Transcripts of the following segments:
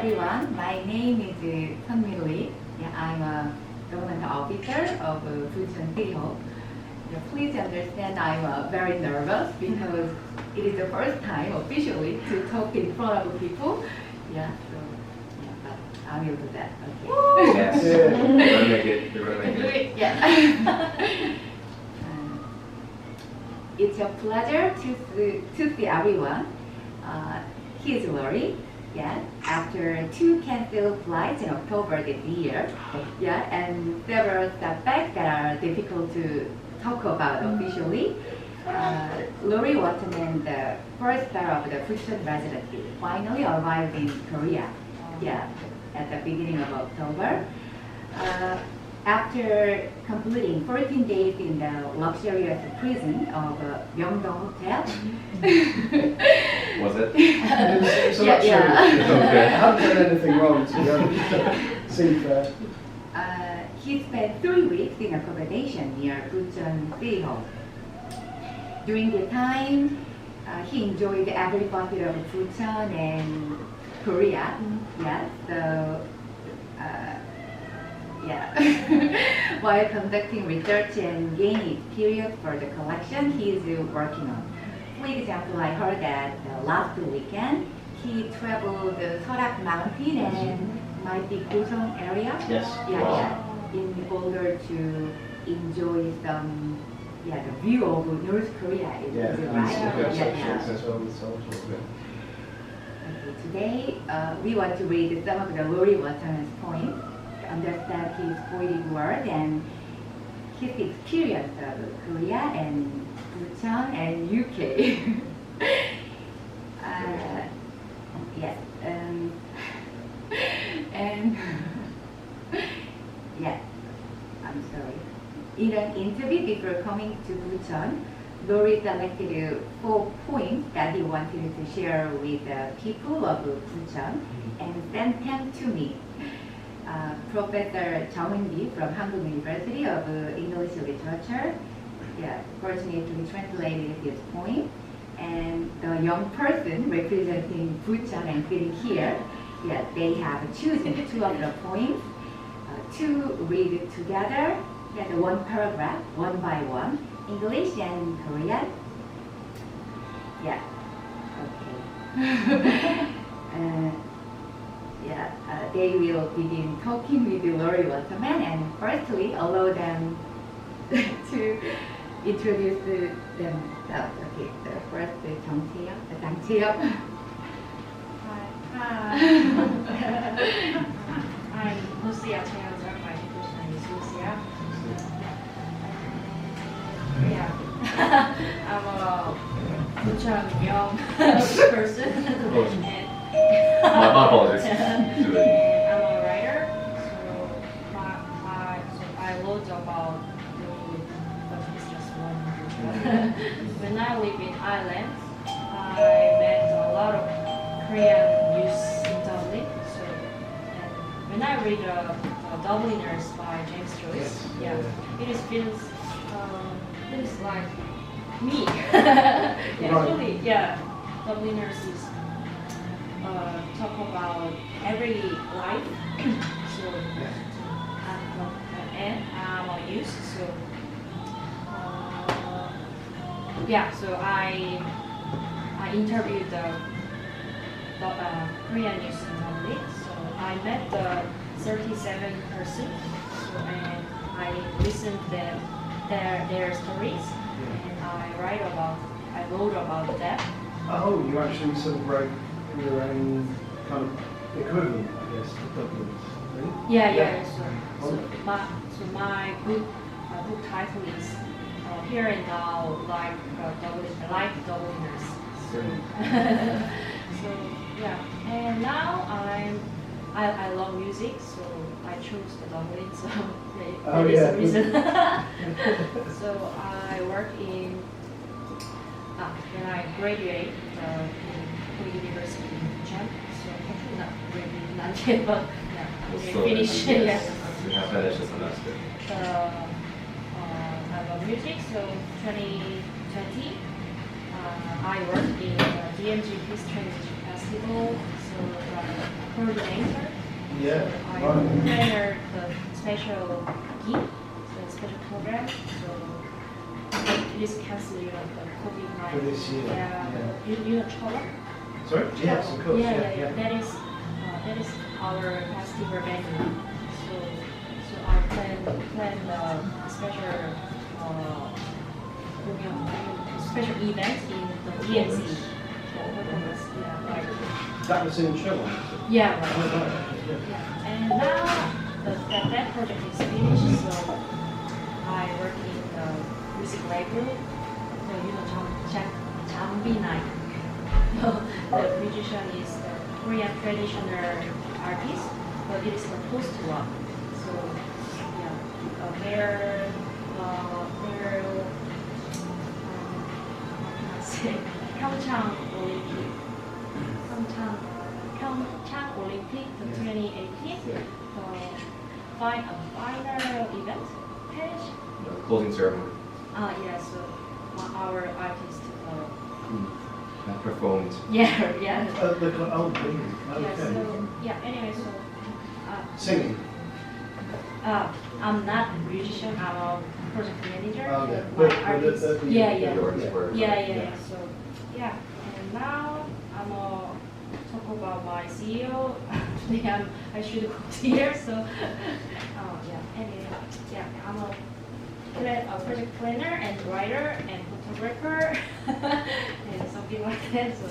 everyone. My name is Sunmi. Yeah, I'm a government officer of Bucheon City Hall. Yeah, please understand I'm very nervous because it is the first time officially to talk in front of people. Yeah, so yeah, but I will do that. Okay. Yes. You're gonna make it. You're gonna make Do it. it. Yeah. It's a pleasure to see everyone. Here's Lori. Yeah, after 2 canceled flights in October this year, yeah, and several setbacks that are difficult to talk about officially, Lori Waterman, the first star of the Bucheon residency, finally arrived in Korea. Yeah, at the beginning of October. After completing 14 days in the luxurious prison of Myeongdong Hotel. Was it? It's a Yeah, luxury. Okay. I haven't done anything wrong, to be honest. Seemed fair. He spent 3 weeks in accommodation near Bucheon City Hall. During the time, he enjoyed every pocket of Bucheon and Korea. Yeah, so yeah. While conducting research and gaining experience for the collection he is working on. For example, I heard that last weekend he traveled the Seorak Mountain and might be Gosong area. Yes. Yeah, Wow. yeah. In order to enjoy some, yeah, the view of North Korea. Is Yeah, it and right? subjects as well with soldiers. Okay, today we want to read some of the Lori Waterman's poems to understand his poetic world and his experience of Korea and Bucheon and UK. Yes, and yes, I'm sorry. In an interview before coming to Bucheon, Lori selected 4 poems that he wanted to share with the people of Bucheon and sent them to me. Professor Jung Eun-gi from Hanguk University of English Literature, yeah, fortunately translated his poem, and the young person representing Bucheon and sitting here, yeah, they have chosen 2 of the poems to read together, yeah, the 1 paragraph, 1 by 1, English and Korean. Yeah, okay. Yeah, they will begin talking with Lori Waterman, and firstly allow them to introduce themselves. Okay, so first Jang-Chae-yeop. Hi. I'm Lucia Chang-Yeop. My English name is Lucia. Yeah. I'm a Bucheon young person. And My apologies. Do it. I'm a writer, so I wrote about but it's just one. When I live in Ireland, I met a lot of Korean youth in Dublin. So, and when I read Dubliners by James Joyce, Yes. yeah, feels like me. Yeah, Right. really, yeah. Dubliners is talk about every life. So, and I'm a youth, so yeah. So I interviewed the Korean youth in Dublin. So I met the 37 person. So and I listened their stories, and I wrote about them. Oh, you actually sort of wrote your own kind of equivalent, I guess, to Dublin's, really? Yeah. So my book title is Here and Now, like Dubliners. So, so yeah, and now I love music, so I chose the Dublin. So Oh, that is yeah. the reason. So I work in when I graduate in university in Bucheon. So hopefully not graduate not yet, but yeah, we So, finish. yes, Yeah. we have finished the semester. I love music, so 2020 I worked in the DMG Peace Transition Festival, so coordinator. Yeah, So I right. prepare the special gig, the special program. So it is canceled, the COVID-19. For this year, Yeah. yeah. You know Chola? Sorry? Yes, of course. Yeah. That is our festival venue. So I plan the special special event in the DMC. Yeah, right. That was in Chile. Yeah, Oh, right. right. Yeah. Yeah. And now that project is finished, so I work in the music label. So Jambinai. The musician is the Korean traditional artist, but it is the post one. So yeah, their Pyeongchang Olympic, the 2018, final event page. The closing ceremony. Yeah, so our artist. I performed. Yeah. Oh, brilliant. Yeah, Okay. so anyway, so Singing. I'm not a musician, I'm a project manager. Oh, yeah. My artist. The Yeah. artist were- Yeah. So and now I'm talk about my CEO. Today I should go here. So anyway, I'm a project planner and writer and photographer and something like that. So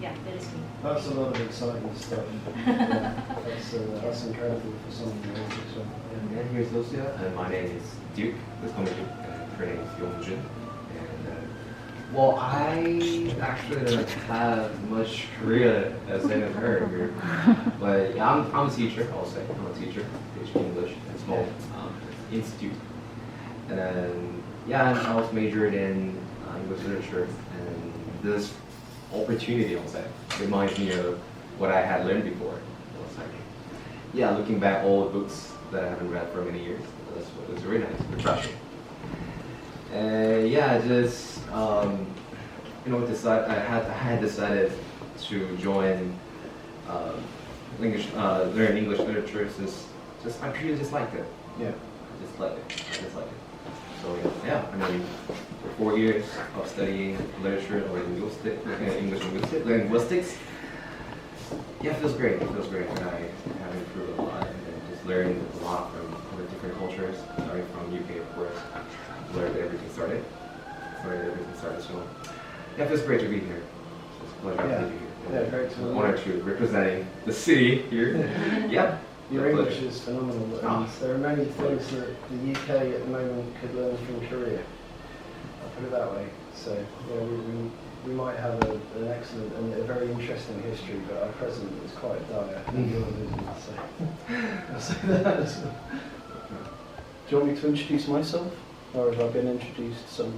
that is me. That's a lot of exciting stuff. That's incredible for someone who knows as well. Yeah. And here's Lucia, and my name is Duke. Let's call me Duke. Her name is Yongjun. And well, I actually don't have much career as same as her here, but yeah, I'm a teacher. I'll say I'm a teacher. Teach English at a small institute, and then I was majored in English literature, and this opportunity, I'll say, reminds me of what I had learned before. It was like, looking back all the books that I haven't read for many years. That's what was really nice, refreshing. And I just I had decided to join learn English literature since I really just liked it. Yeah. I just liked it. So I mean, for 4 years of studying literature or English linguistics, it feels great. And I have improved a lot and just learned a lot from other different cultures, starting from UK, of course, where everything started. So it feels great to be here. It's a pleasure to be here. Yeah, great to An meet honor to representing the city here. Your a English pleasure. is phenomenal, and Oh. there are many things that the UK at the moment could learn from Korea. I'll put it that way. So we might have an excellent and a very interesting history, but our present is quite dire. So I'll say that as well. Do you want me to introduce myself, or have I been introduced some?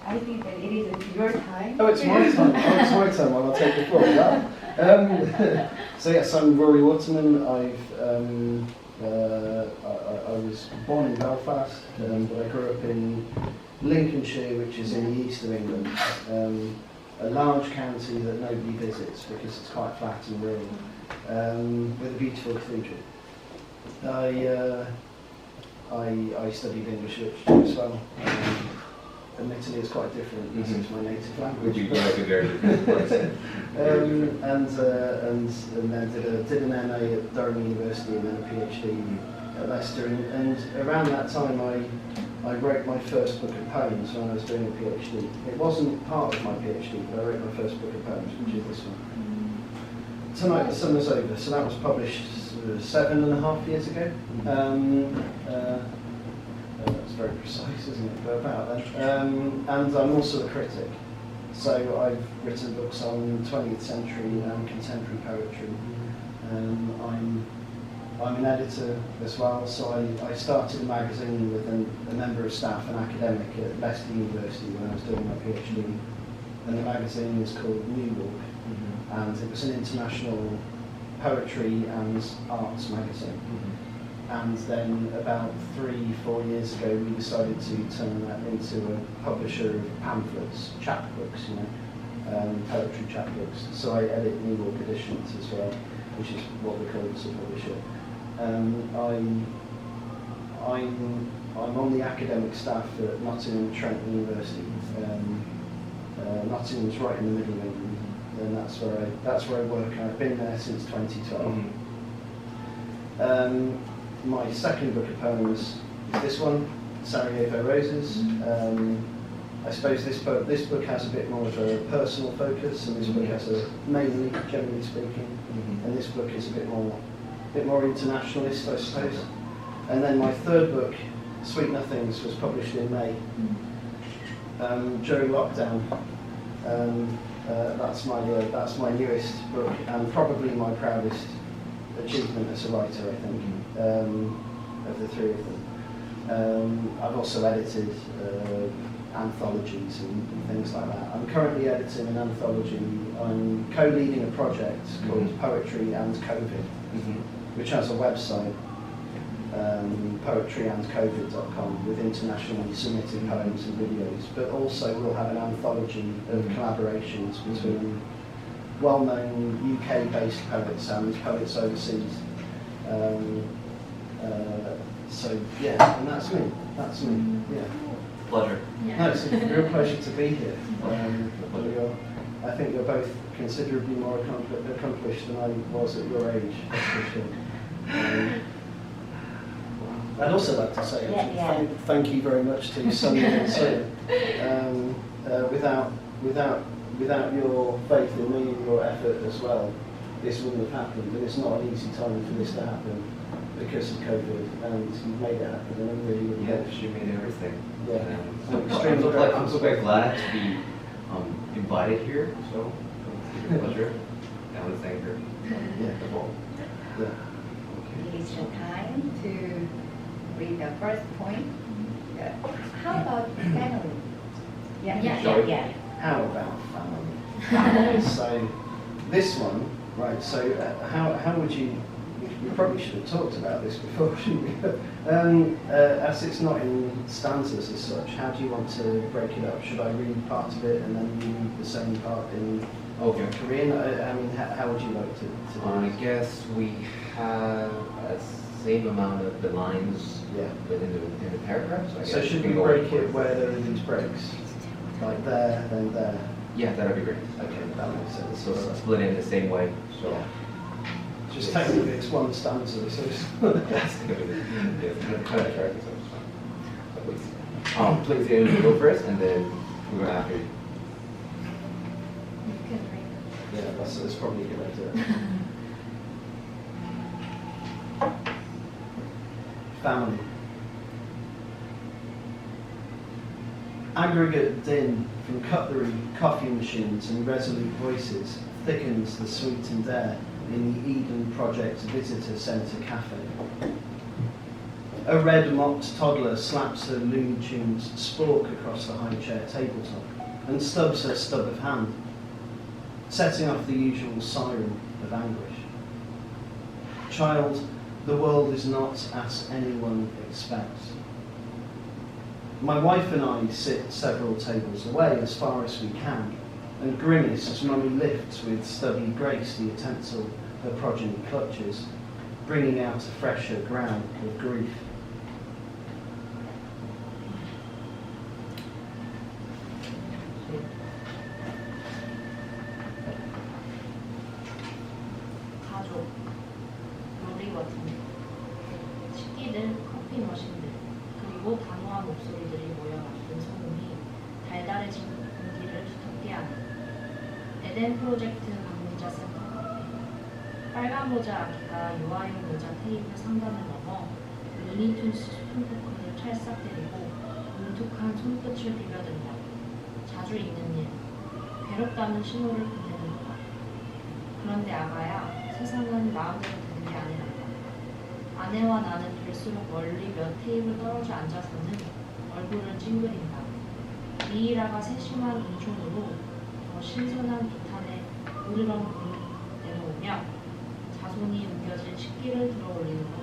I think that it is your time. Oh, it's my time. It's my time. Well, I'll take the floor. So yes, I'm Rory Waterman. I was born in Belfast, but I grew up in Lincolnshire, which is in the east of England, a large county that nobody visits because it's quite flat and rural, with a beautiful cathedral. I studied English literature as well. Admittedly, it's quite different because it's my native language. Would you like to very different? And then did an MA at Durham University and then a PhD at Leicester. And around that time, I wrote my first book of poems when I was doing a PhD. It wasn't part of my PhD, but I wrote my first book of poems, which is this one. Tonight the Summer's Over. So that was published 7.5 years ago. That's very precise, isn't it? But about then. And I'm also a critic. So I've written books on 20th century and contemporary poetry. I'm an editor as well, so I started a magazine with a member of staff, an academic at Leicester University when I was doing my PhD. And the magazine is called New York, and it was an international poetry and arts magazine. And then about 3-4 years ago, we decided to turn that into a publisher of pamphlets, chapbooks, poetry chapbooks. So I edit New York editions as well, which is what we call as a publisher. I'm on the academic staff at Nottingham Trent University. Nottingham's right in the middle of England, and that's where I work. I've been there since 2012. My second book of poems is this one, Sarajevo Roses. I suppose this book has a bit more of a personal focus, and this book has a mainly, generally speaking, and this book is a bit more internationalist, I suppose. And then my third book, Sweet Nothings, was published in May during lockdown. That's my newest book and probably my proudest achievement as a writer, I think, of the three of them. I've also edited anthologies and things like that. I'm currently editing an anthology. I'm co-leading a project called Poetry and COVID, which has a website, poetryandcovid.com, with internationally submitted poems and videos, but also we'll have an anthology of collaborations between well-known UK-based poets and poets overseas. So yeah, and that's me. Yeah. Pleasure. No, it's a real pleasure to be here. I think you're both considerably more accomplished than I was at your age, that's for sure. I'd also like to say thank you very much to Sonia and Sonia. Without your faith in me and your effort as well, this wouldn't have happened. And it's not an easy time for this to happen because of COVID, and you've made it happen. And I'm really Yeah, she made everything. Yeah. I'm so very glad to be invited here. So it's a pleasure. I want to thank her. Yeah. It is your time to read the first point. How about family? Yeah. How about family? So this one, right? So how would you? We probably should have talked about this before, shouldn't we? As it's not in stanzas as such, how do you want to break it up? Should I read part of it and then you read the same part in Korean? I mean, how would you like to do I this? guess we have a same amount of the lines within the paragraph. So should we break it where there are these breaks? Like there, then there? Yeah, that would be great. Okay, that makes sense. So split it in the same way. So Yeah. Just technically it's one stanza, so it's that's going to be kind of tricky, so it's fine. But please go first, and then we're going to after you. You can read. yeah, that's probably a good idea. Family. Aggregate din from cutlery, coffee machines and resolute voices thickens the sweetened air in the Eden Project Visitor Centre Cafe. A red-mopped toddler slaps her Looney Tunes spork across the high-chair tabletop and stubs her stub of hand, setting off the usual siren of anguish. Child, the world is not as anyone expects. My wife and I sit several tables away as far as we can, and grimace as Mummy lifts with stubby grace the utensil her progeny clutches, bringing out a fresher ground of grief. 가족, 요리워터, 식기들, 커피 머신들, 그리고 단호한 목소리들이 모여 만든 소음이 달달해진 공기를 두텁게 하는 에덴 프로젝트 방문자 센터 카페. 빨간 모자 아기가 유아용 모자 테이블 상단을 넘어 루니툰스 손톱끈을 찰싹 때리고 뭉툭한 손끝을 비벼든다. 자주 있는 일, 괴롭다는 신호를 보내는 것. 그런데 아가야, 세상은 마음대로 되는 게 아니란다. 아내와 나는 될수록 멀리 몇 테이블 떨어져 앉아서는 얼굴을 찡그린다. 미이라가 세심한 이종으로 더 신선한 비탄에 으르렁거리 내놓으며 자손이 우겨진 식기를 들어올리는 것.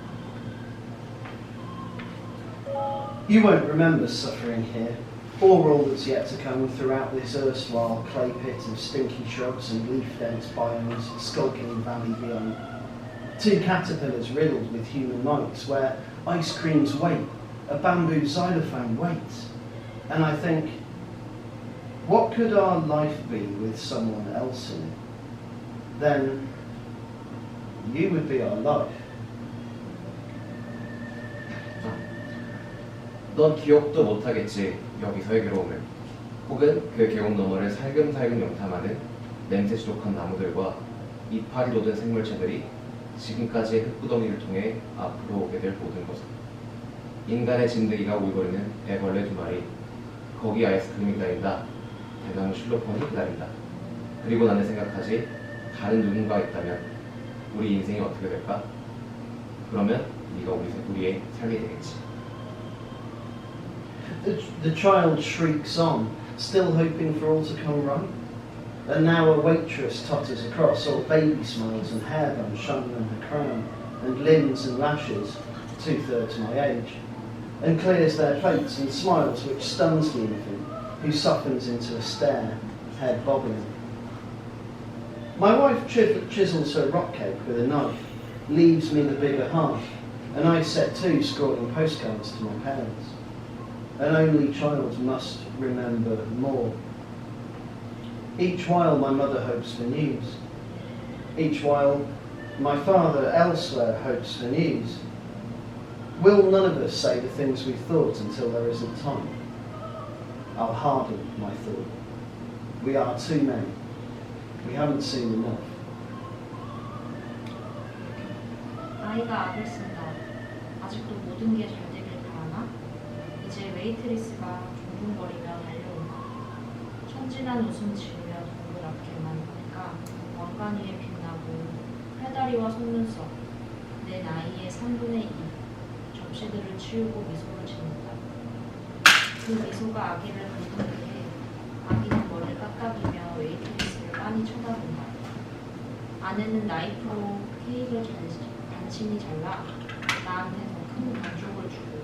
You won't remember suffering here, or all that's yet to come throughout this erstwhile clay pit of stinky shrubs and leaf-dense biomes skulking the valley beyond. 2 caterpillars riddled with human mites, where ice creams wait, a bamboo xylophone waits. And I think, what could our life be with someone else in it? Then you would be our life. 넌 기억도 못하겠지 여기서의 괴로움을. 혹은 그 계곡 너머를 살금살금 영탐하는 냄새 지독한 나무들과 이파리 돋은 생물체들이 지금까지의 흙구덩이를 통해 앞으로 오게 될 모든 것을. 인간의 진드기가 울거리는 애벌레 2마리, 거기 아이스크림이 기다린다. 대나무 실로폰이 기다린다. 그리고 나는 생각하지, 다른 누군가가 있다면 우리 인생이 어떻게 될까? 그러면 네가 우리의 삶이 되겠지. The child shrieks on, still hoping for all to come right. And now a waitress totters across, all baby smiles and hair buns shining on her crown, and limbs and lashes, 2/3 my age, and clears their plates and smiles, which stuns the infant, who softens into a stare, head bobbing. My wife chisels her rock cake with a knife, leaves me the bigger half, and I set to scrawling postcards to my parents. An only child must remember more. Each while my mother hopes for news. Each while my father elsewhere hopes for news. Will none of us say the things we thought until there isn't time? I'll harden my thought. We are too many. We haven't seen enough. 아이가 악을 쓴다. 아직도 모든 게 잘 되길 바라나? 이제 웨이트리스가 둥둥거리며 달려온다. 천진한 웃음 지으며 동그랗게만 보니까 왕관 위에 빛나고 팔다리와 속눈썹, 내 나이의 3분의 2, 접시들을 치우고 미소를 짓는다. 그 미소가 아기를 감동하게 해. 아기는 머리를 깎아기며 웨이트리스를 빤히 쳐다본다. 아내는 나이프로 케이크를 간신히 잘라 나한테 더 큰 반쪽을 주고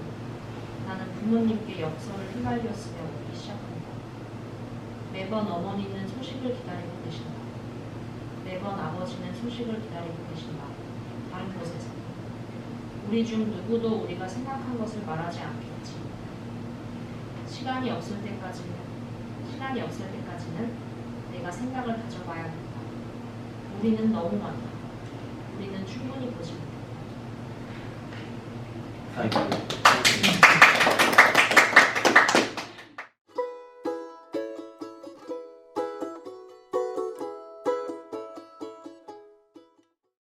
나는 부모님께 엽서를 휘말렸으며 웃기 시작한다. 매번 어머니는 소식을 기다리고 계신다. 매번 아버지는 소식을 기다리고 계신다. 다른 곳에서. 우리 중 누구도 우리가 생각한 것을 말하지 않겠지. 시간이 없을 때까지는 내가 생각을 가져봐야겠다. 우리는 너무 많다. 우리는 충분히 보지 못했다. Thank you.